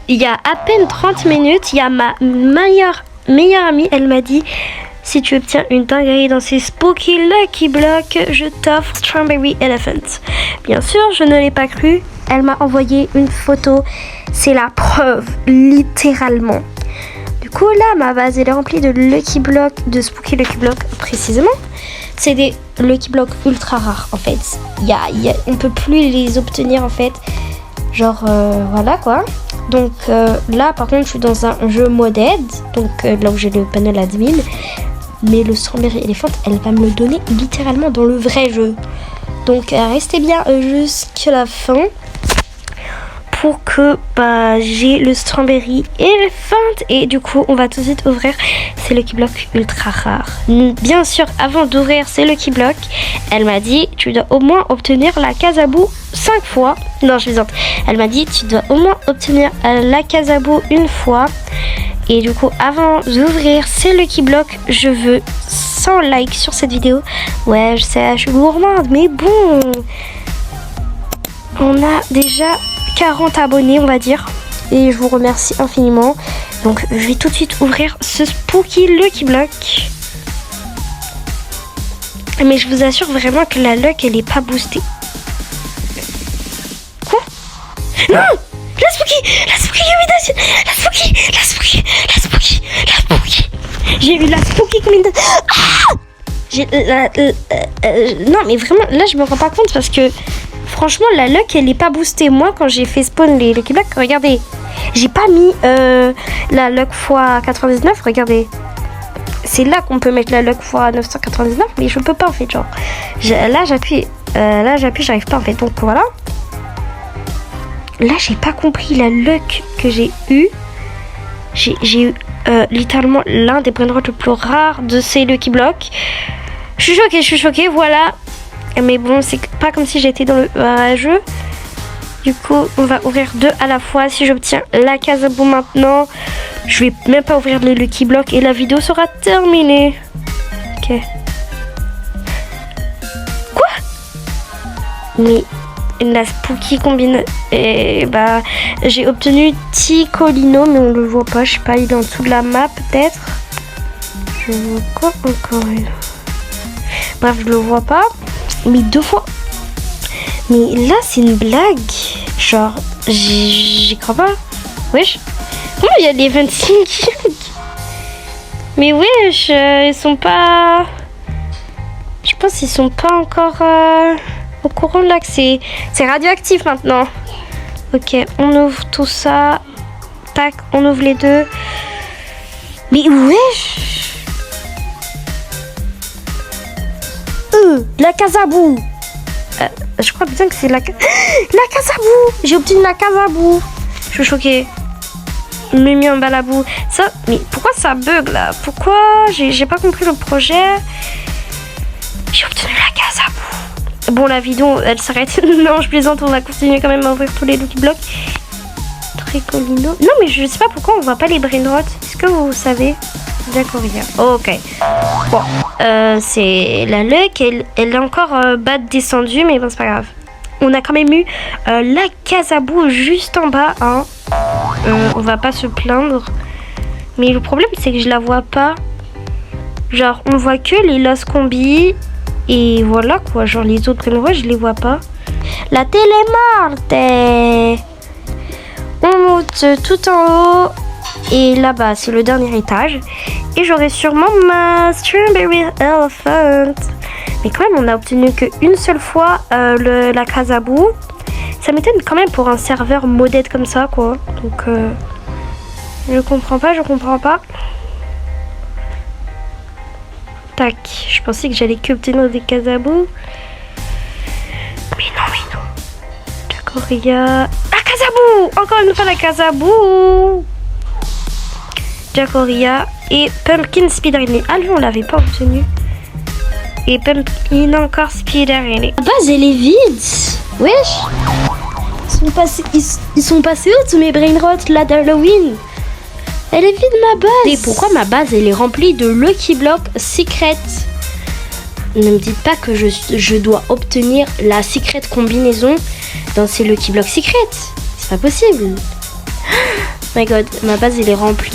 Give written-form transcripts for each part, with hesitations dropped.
il y a à peine 30 minutes, il y a ma meilleure amie, elle m'a dit si tu obtiens une dinguerie dans ces Spooky Lucky Blocks, je t'offre Strawberry Elephant. Bien sûr, je ne l'ai pas cru. Elle m'a envoyé une photo. C'est la preuve, littéralement. Du coup, là, ma base elle est remplie de Lucky Blocks, de Spooky Lucky Blocks précisément. C'est des Lucky Blocks ultra rares en fait. On peut plus les obtenir en fait. Genre, voilà quoi. Donc là, par contre, je suis dans un jeu moded. Donc là où j'ai le panel admin. Mais le Strawberry Elephant, elle va me le donner littéralement dans le vrai jeu. Donc restez bien jusqu'à la fin pour que j'ai le Strawberry Elephant. Et du coup, on va tout de suite ouvrir ces Lucky Blocks ultra rares. Bien sûr, avant d'ouvrir ces Lucky Blocks, elle m'a dit tu dois au moins obtenir la Casabou 5 fois. Non, je plaisante. Elle m'a dit tu dois au moins obtenir la Casabou une fois. Et du coup, avant d'ouvrir ces Lucky Blocks, je veux 100 likes sur cette vidéo. Ouais, je sais, je suis gourmande, mais bon. On a déjà 40 abonnés, on va dire. Et je vous remercie infiniment. Donc, je vais tout de suite ouvrir ce Spooky Lucky Block. Mais je vous assure vraiment que la luck, elle est pas boostée. Quoi? Non! La Spooky Combination, la Spooky. J'ai eu la Spooky Combination. Non mais vraiment, là je me rends pas compte parce que franchement la luck elle est pas boostée. Moi quand j'ai fait spawn les Lucky Blocks, regardez, j'ai pas mis la luck x 99, regardez. C'est là qu'on peut mettre la luck x 999, mais je peux pas en fait, genre. Là j'appuie, j'arrive pas en fait, donc voilà. Là, j'ai pas compris la luck que j'ai eu. J'ai eu littéralement l'un des brainrots le plus rares de ces Lucky Blocks. Je suis choquée, voilà. Mais bon, c'est pas comme si j'étais dans le jeu. Du coup, on va ouvrir 2 à la fois. Si j'obtiens la Casabou maintenant, je vais même pas ouvrir les Lucky Blocks et la vidéo sera terminée. Ok. Quoi? Mais... la Spooky combine et j'ai obtenu Ticolino mais on le voit pas, je sais pas, il est en dessous de la map peut-être. Je vois quoi encore une. Bref, je le vois pas. Mais 2 fois. Mais là c'est une blague. Genre j'y crois pas. Wesh. Comment il y a les 25? Mais wesh, ils sont pas. Je pense qu'ils sont pas encore au courant là que c'est radioactif maintenant. Ok, on ouvre tout ça. Tac, on ouvre les 2. Mais wesh. La Casabou. Je crois bien que c'est la Casabou. J'ai obtenu la Casabou. Je suis choquée. Mimi en balabou. Ça, mais pourquoi ça bug là? Pourquoi? J'ai pas compris le projet. J'ai obtenu la Casabou. Bon, la vidéo, elle s'arrête. Non, je plaisante, on va continuer quand même à ouvrir tous les Lucky Blocks. Tricolino. Non, mais je sais pas pourquoi on voit pas les brainrots. Est-ce que vous savez? D'accord, rien. Ok. Bon, c'est la luck. Elle est encore bas descendue, mais bon, c'est pas grave. On a quand même eu la Casabou juste en bas. Hein. On va pas se plaindre. Mais le problème, c'est que je la vois pas. Genre, on voit que les Lost Combi. Et voilà quoi, genre les autres brainrots, je les vois pas. La Télémarte. On monte tout en haut. Et là-bas, c'est le dernier étage. Et j'aurai sûrement ma Strawberry Elephant. Mais quand même, on a obtenu qu'une seule fois la Casabou. Ça m'étonne quand même pour un serveur moded comme ça, quoi. Donc, je comprends pas. Tac, je pensais que j'allais qu'obtenir des Casabou. Mais non. D'accord, il y a... La Casabou. Encore une fois la Casabou. Jacoria et Pumpkin Spider-Ailey. Ah lui on l'avait pas obtenu. Et Pumpkin encore Spider-Ailey. La base elle est vide. Wesh. Ils sont passés où tous mes brainrots là d'Halloween? Elle est vide ma base. Et pourquoi ma base elle est remplie de Lucky Block Secret? Ne me dites pas que je dois obtenir la secret combinaison dans ces Lucky Block Secret. C'est pas possible. My god, ma base elle est remplie.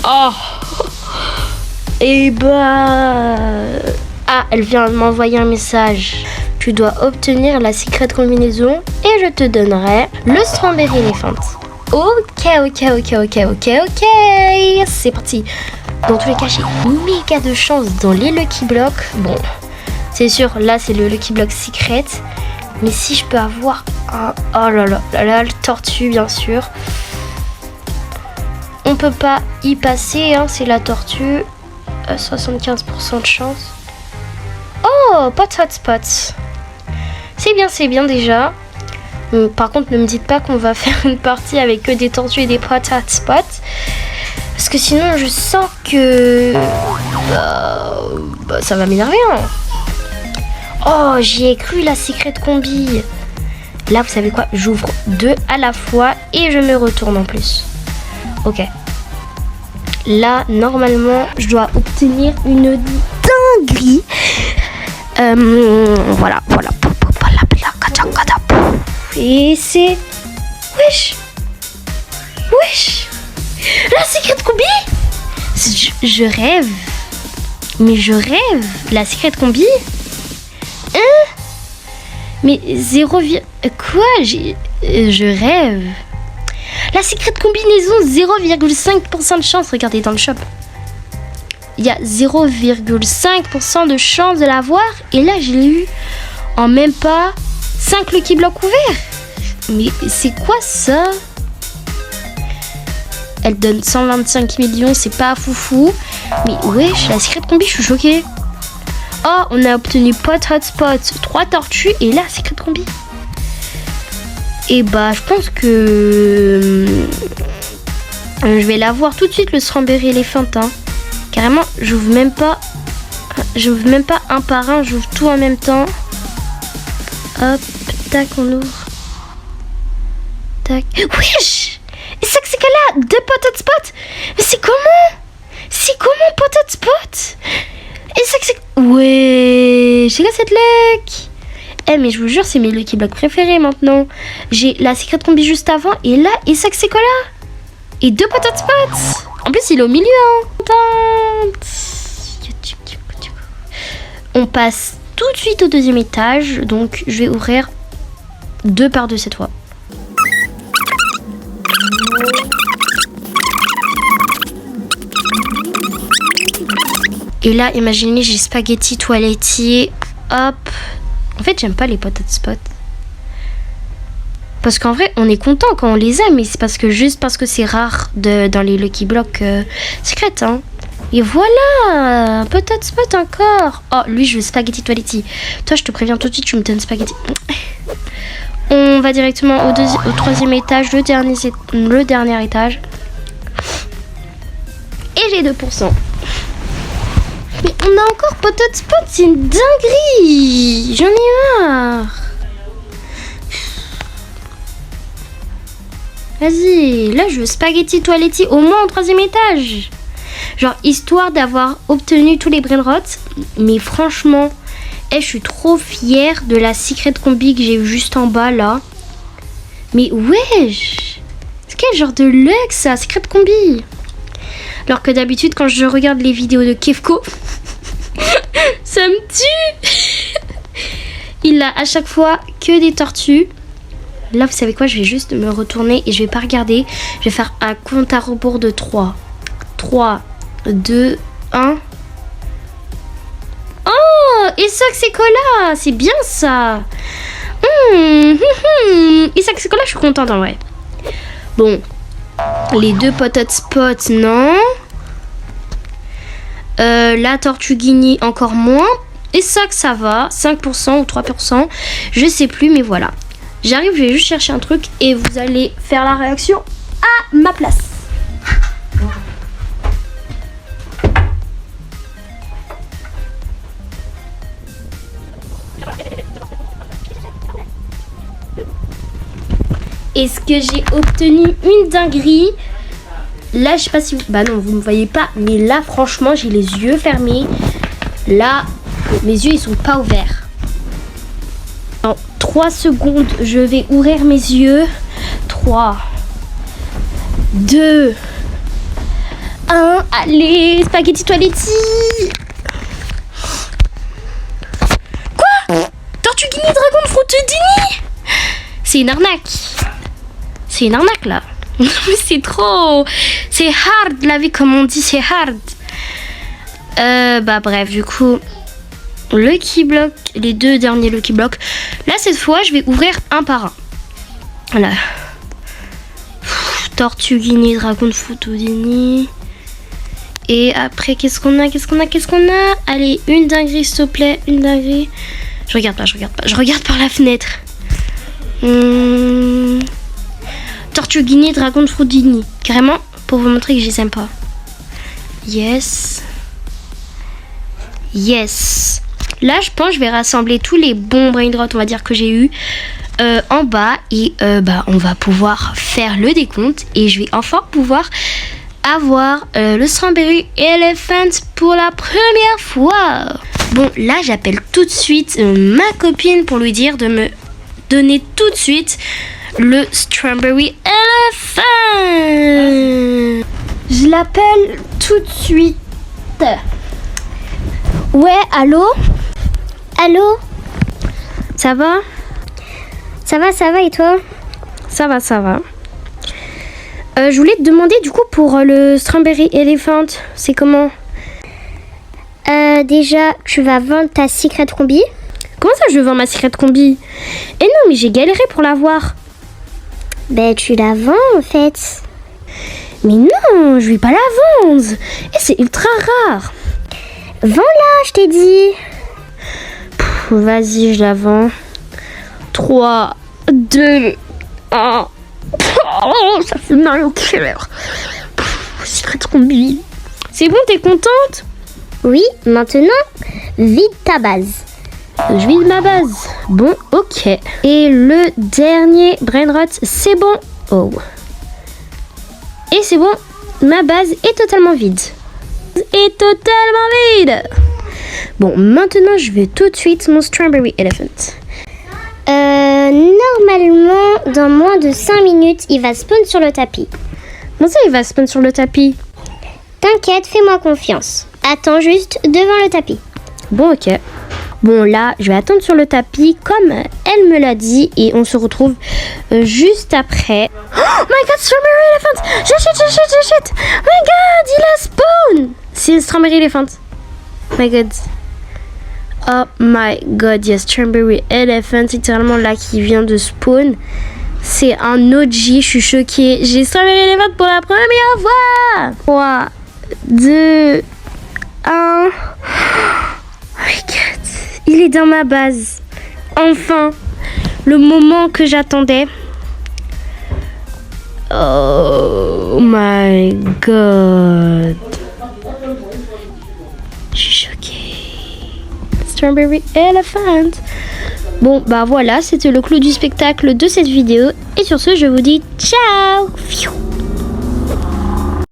Oh. Et bah... Ah, elle vient de m'envoyer un message. Tu dois obtenir la secret combinaison et je te donnerai le Strawberry Elephant. Ok. C'est parti. Dans tous les cas, j'ai méga de chance dans les Lucky Blocks. Bon, c'est sûr, là c'est le Lucky Block Secret. Mais si je peux avoir un... Oh là là, le tortue bien sûr. On peut pas y passer, hein, c'est la tortue. 75% de chance. Oh, pot hotspot. C'est bien déjà. Par contre, ne me dites pas qu'on va faire une partie avec que des tortues et des pot hotspots. Parce que sinon, je sens que... ça va m'énerver, hein. Oh, j'y ai cru, la secret combi. Là, vous savez quoi? J'ouvre 2 à la fois et je me retourne en plus. Ok. Là, normalement, je dois obtenir une dinguerie. Voilà. Et c'est... Wesh. La secret combi. Je rêve. Mais je rêve. La secret combi. Hein? Mais 0, quoi? Je rêve. La secret combinaison, 0,5% de chance. Regardez dans le shop. Il y a 0,5% de chance de l'avoir. Et là, je l'ai eu en même pas 5 Lucky Blocs ouverts. Mais c'est quoi ça? Elle donne 125 millions, c'est pas foufou. Mais wesh, la secret combi, je suis choquée. Oh, on a obtenu pot hotspot, 3 tortues et là, secret combi. Et bah, je pense que je vais l'avoir tout de suite, le Strawberry Elephant. Hein. Carrément, j'ouvre même pas un par un, j'ouvre tout en même temps. Hop, tac, on ouvre. Tac. Wesh! Et ça que c'est que là, 2 pot hotspot. Mais c'est comment pot hotspot? Et ça que c'est... Ouais, j'ai là cette luck. Mais je vous jure, c'est mes Lucky Blocks préférés maintenant. J'ai la secret combi juste avant. Et là, et ça que c'est quoi là? Et 2 pot hotspots. En plus, il est au milieu. Hein. On passe tout de suite au 2e étage. Donc, je vais ouvrir 2 par 2 cette fois. Et là, imaginez, j'ai spaghetti toilettier. Hop. En fait, j'aime pas les pot hotspots. Parce qu'en vrai, on est content quand on les a, mais c'est parce que c'est rare dans les Lucky Blocks secrètes. Hein. Et voilà, pot hotspot encore. Oh, lui, je veux spaghetti toilettier. Toi, je te préviens tout de suite, tu me donnes spaghetti. On va directement au 3e étage, le dernier étage. Et j'ai 2%. Mais on a encore pot hotspot, c'est une dinguerie. J'en ai marre. Vas-y, là je veux spaghetti toilettier au moins au 3e étage. Genre histoire d'avoir obtenu tous les brainrots. Mais franchement, je suis trop fière de la secret combi que j'ai eu juste en bas là. Mais wesh, c'est quel genre de luck ça, secret combi? Alors que d'habitude quand je regarde les vidéos de Kefko, ça me tue. Il a à chaque fois que des tortues. Là vous savez quoi, je vais juste me retourner et je vais pas regarder. Je vais faire un compte à rebours de 3. 3, 2, 1. Oh, et ça que c'est cola, c'est bien ça. Et ça que c'est cola, je suis contente en vrai. Bon, les 2 pot hotspots, non. La tortue guinée, encore moins. Et ça que ça va, 5% ou 3%, je sais plus, mais voilà. J'arrive, je vais juste chercher un truc et vous allez faire la réaction à ma place. Est-ce que j'ai obtenu une dinguerie? Là, je sais pas si vous... Bah non, vous me voyez pas. Mais là, franchement, j'ai les yeux fermés. Là, mes yeux, ils sont pas ouverts. En 3 secondes, je vais ouvrir mes yeux. 3, 2, 1. Allez, spaghetti toiletti. Quoi? Tortuguini Dragon Fruitini? C'est une arnaque. C'est une arnaque là. Mais c'est trop. C'est hard la vie, comme on dit, c'est hard. Bah bref, du coup, Lucky Block, les 2 derniers Lucky Block. Là, cette fois, je vais ouvrir un par un. Voilà. Tortuguini Dragon Fruitini. Et après, qu'est-ce qu'on a? Allez, une dinguerie, s'il te plaît. Une dinguerie. Je regarde pas. Je regarde par la fenêtre. Tortuguini Dragon Fruitini. Carrément, pour vous montrer que je les aime pas. Yes. Là, je pense que je vais rassembler tous les bons brain rot, on va dire, que j'ai eu en bas. Et on va pouvoir faire le décompte. Et je vais enfin pouvoir avoir le Strawberry Elephant pour la première fois. Bon, là, j'appelle tout de suite ma copine pour lui dire de me donner tout de suite le Strawberry Elephant. Je l'appelle tout de suite. Ouais, allô? Allô? Ça va? Ça va et toi? Ça va. Je voulais te demander du coup pour le Strawberry Elephant, c'est comment? Déjà, tu vas vendre ta Secret Combi. Comment ça je vends ma Secret Combi? Eh non, mais j'ai galéré pour l'avoir. Ben, tu la vends en fait. Mais non, je vais pas la vendre. Et c'est ultra rare. Vends-la, je t'ai dit. Vas-y, je la vends. 3, 2, 1. Oh, ça fait mal au cœur. Secret Combi. C'est bon, t'es contente? Oui, maintenant, vide ta base. Je vide ma base. Bon, ok. Et le dernier brain rot, c'est bon. Oh. Et c'est bon, ma base est totalement vide. Bon, maintenant, je vais tout de suite mon Strawberry Elephant. Normalement, dans moins de 5 minutes, il va spawn sur le tapis. Comment ça, il va spawn sur le tapis? T'inquiète, fais-moi confiance. Attends juste devant le tapis. Bon, ok. Bon, là, je vais attendre sur le tapis comme elle me l'a dit et on se retrouve juste après. Oh my god, Strawberry Elephant! J'achète! Oh my god, il a spawn! C'est Strawberry Elephant. Oh my god. Oh my god, yes, Strawberry Elephant, littéralement là qui vient de spawn. C'est un OG, je suis choquée. J'ai Strawberry Elephant pour la première fois! 3, 2, 1. Oh my god. Il est dans ma base. Enfin, le moment que j'attendais. Oh my god. Je suis choquée. Strawberry Elephant. Bon, bah voilà, c'était le clou du spectacle de cette vidéo. Et sur ce, je vous dis ciao.